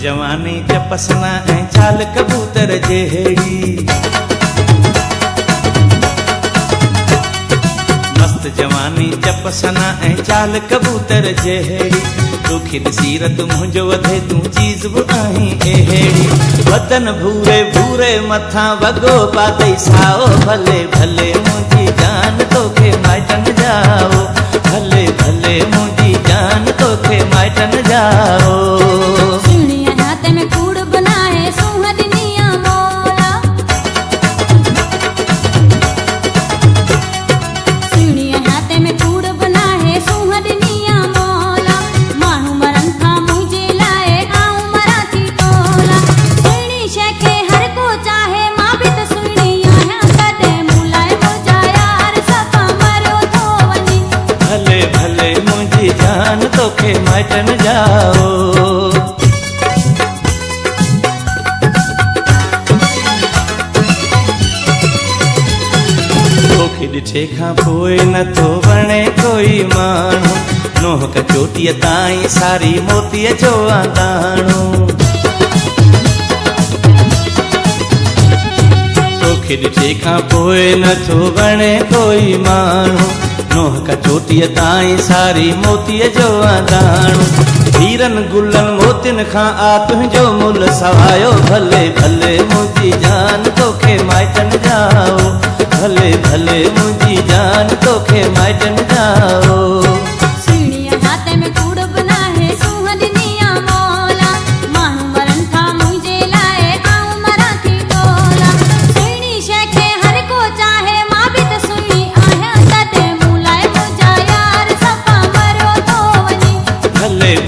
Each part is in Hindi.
जवानी चपसना ऐं चाल कबूतर जहिड़ी। मस्त जवानी चपसना ऐं चाल कबूतर जहिड़ी। तोखे ॾिसी रत मुंहिंजो वधे तूं चीज़ बि आहीं अहिड़ी। बदन भूरे भूरे मथां वॻो पातई साओ। भले भले मुंहिंजी जान तोखे माइटनि जाओ। भले भले मुंहिंजी जान तोखे माइटनि जाओ। जान तोखे माइटनि जाओ। तोखे ॾिठे खां पोइ नथो वणे कोई माण्हू। नोह कचोटीअ ताईं सारी मोतीअ जो आंदाणो। तोखे ॾिठे खां पोइ नथो वणे कोई माण्हू। नोह कचोटीअ ताईं सारी मोतीअ जो आंदाणो। हीरनि गुलनि मोतियुनि खां आ तुंहिंजो मुल सवायो। भले भले मुंहिंजी जान तोखे माइटनि जाओ। भले भले मुंहिंजी जान तोखे माइटनि जाओ।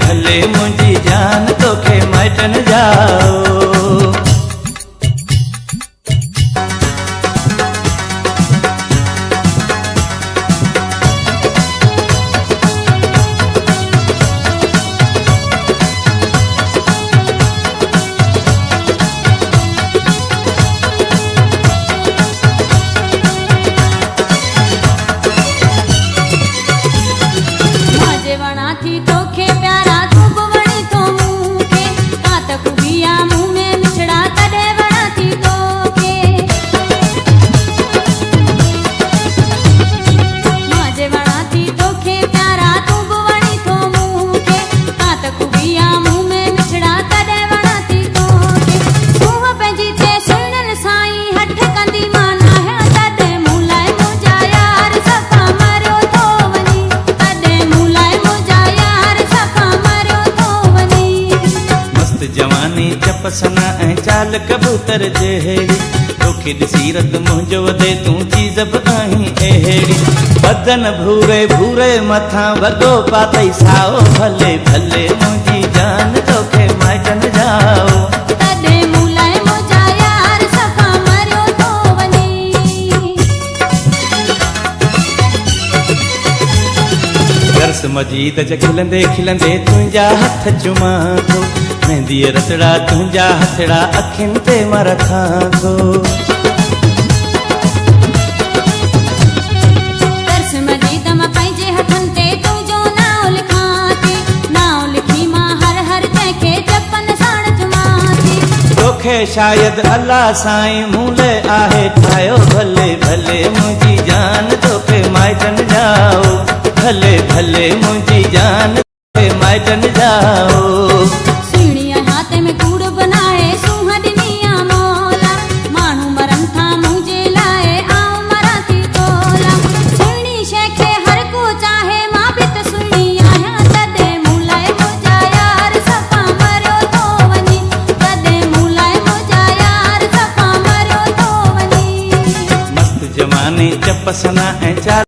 भले मुंहिंजी जान तोखे माइटनि जाओ। जवानी चपसना ऐं चाल कबूतर जहिड़ी। तोखे ॾिसी रत मुंहिंजो वधे तूं चीज़ बि आहीं अहिड़ी। बदन भूरे भूरे मथां वॻो पातई साओ। भले भले मुंहिंजी जान तोखे माइटनि जाओ। गर्स मजीद ज खिलंदे खिलंदे तुंहिंजा हथ चुमां थो। मेहंदीअ रतड़ा तुंहिंजा हथड़ा अखियुनि ते मां रखां थो। तोखे शायदि अल्लाह साईं मूं लाइ आहे ठाहियो। भले भले मुंहिंजी जान तोखे माइटनि जाओ। भले भले मुंहिंजी जान तोखे माइटनि जाओ। जवानी चपसना ऐं चाल